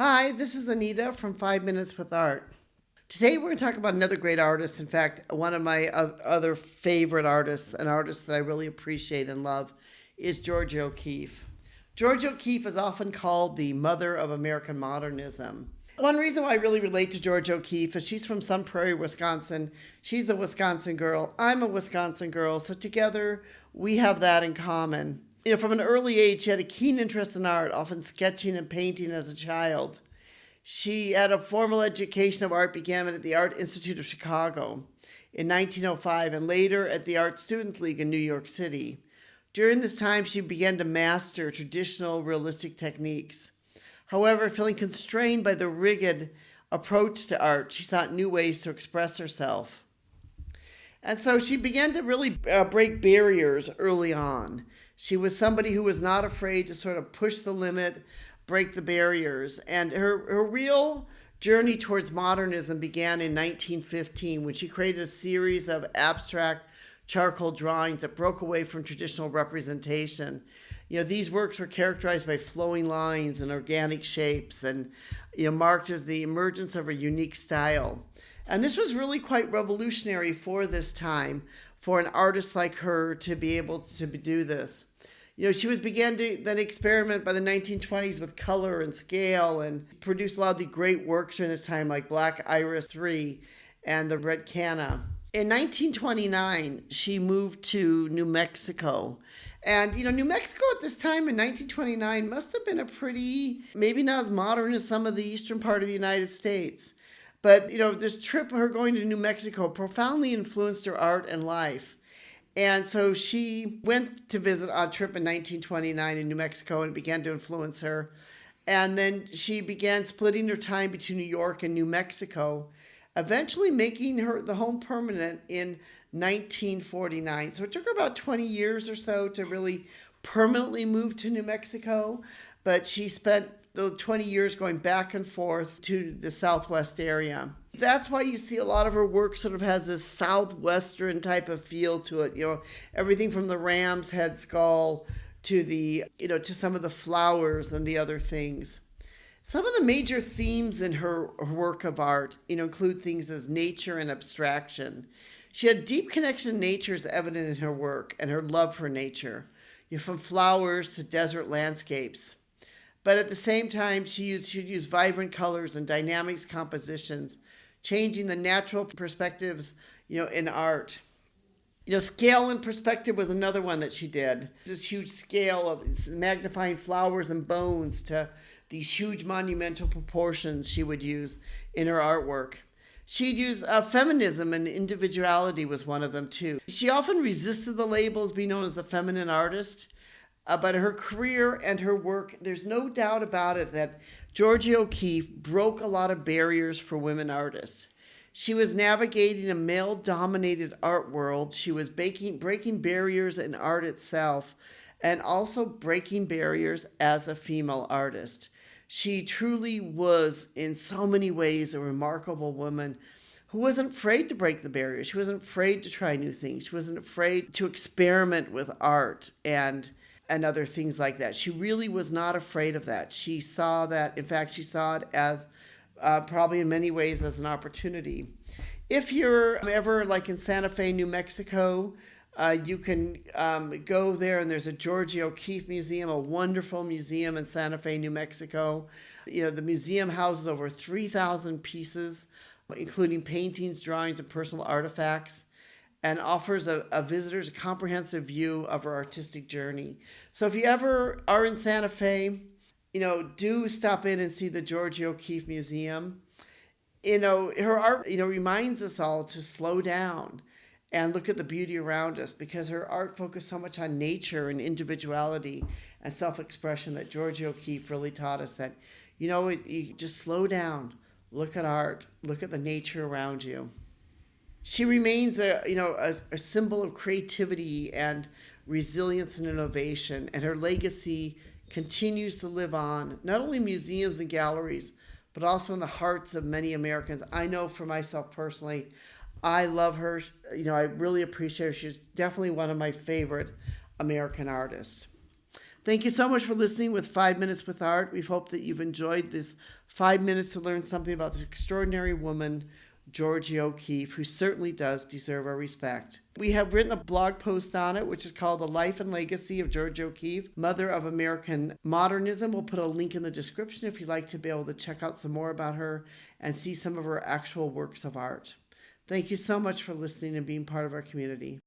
Hi, this is Anita from 5 Minutes with Art. Today we're going to talk about another great artist. In fact, one of my other favorite artists, an artist that I really appreciate and love, is Georgia O'Keeffe. Georgia O'Keeffe is often called the mother of American modernism. One reason why I really relate to Georgia O'Keeffe is she's from Sun Prairie, Wisconsin. She's a Wisconsin girl. I'm a Wisconsin girl. So together we have that in common. From an early age, she had a keen interest in art, often sketching and painting as a child. She had a formal education of art, began at the Art Institute of Chicago in 1905 and later at the Art Students League in New York City. During this time, she began to master traditional realistic techniques. However, feeling constrained by the rigid approach to art, she sought new ways to express herself. And so she began to really break barriers early on. She was somebody who was not afraid to sort of push the limit, break the barriers. And her real journey towards modernism began in 1915 when she created a series of abstract charcoal drawings that broke away from traditional representation. These works were characterized by flowing lines and organic shapes and, marked as the emergence of a unique style. And this was really quite revolutionary for this time, for an artist like her to be able to do this. She began to then experiment by the 1920s with color and scale and produced a lot of the great works during this time, like Black Iris 3 and the Red Canna. In 1929, she moved to New Mexico. And, New Mexico at this time in 1929 must have been a pretty, maybe not as modern as some of the eastern part of the United States. But, this trip, her going to New Mexico, profoundly influenced her art and life. And so she went to visit on a trip in 1929 in New Mexico, and it began to influence her. And then she began splitting her time between New York and New Mexico, eventually making the home permanent in 1949. So it took her about 20 years or so to really permanently move to New Mexico, but she spent the 20 years going back and forth to the Southwest area. That's why you see a lot of her work sort of has this Southwestern type of feel to it. Everything from the ram's head skull to to some of the flowers and the other things. Some of the major themes in her work of art, include things as nature and abstraction. She had deep connection to nature is evident in her work and her love for nature, from flowers to desert landscapes. But at the same time, she'd use vibrant colors and dynamics compositions, changing the natural perspectives, in art. Scale and perspective was another one that she did. This huge scale of magnifying flowers and bones to these huge monumental proportions she would use in her artwork. She'd use feminism and individuality was one of them too. She often resisted the labels being known as a feminine artist. But her career and her work, there's no doubt about it that Georgia O'Keeffe broke a lot of barriers for women artists. She was navigating a male-dominated art world. She was breaking barriers in art itself and also breaking barriers as a female artist. She truly was, in so many ways, a remarkable woman who wasn't afraid to break the barriers. She wasn't afraid to try new things. She wasn't afraid to experiment with art and other things like that. She really was not afraid of that. She saw that, in fact, she saw it as probably in many ways as an opportunity. If you're ever like in Santa Fe, New Mexico, you can go there and there's a Georgia O'Keeffe Museum, a wonderful museum in Santa Fe, New Mexico. The museum houses over 3,000 pieces, including paintings, drawings, and personal artifacts, and offers visitors a comprehensive view of her artistic journey. So if you ever are in Santa Fe, do stop in and see the Georgia O'Keeffe Museum. Her art, reminds us all to slow down and look at the beauty around us, because her art focused so much on nature and individuality and self-expression that Georgia O'Keeffe really taught us that, you just slow down, look at art, look at the nature around you. She remains a symbol of creativity and resilience and innovation, and her legacy continues to live on, not only in museums and galleries, but also in the hearts of many Americans. I know for myself personally, I love her. I really appreciate her. She's definitely one of my favorite American artists. Thank you so much for listening with 5 Minutes with Art. We hope that you've enjoyed this 5 minutes to learn something about this extraordinary woman, Georgia O'Keeffe, who certainly does deserve our respect. We have written a blog post on it, which is called The Life and Legacy of Georgia O'Keeffe, Mother of American Modernism. We'll put a link in the description if you'd like to be able to check out some more about her and see some of her actual works of art. Thank you so much for listening and being part of our community.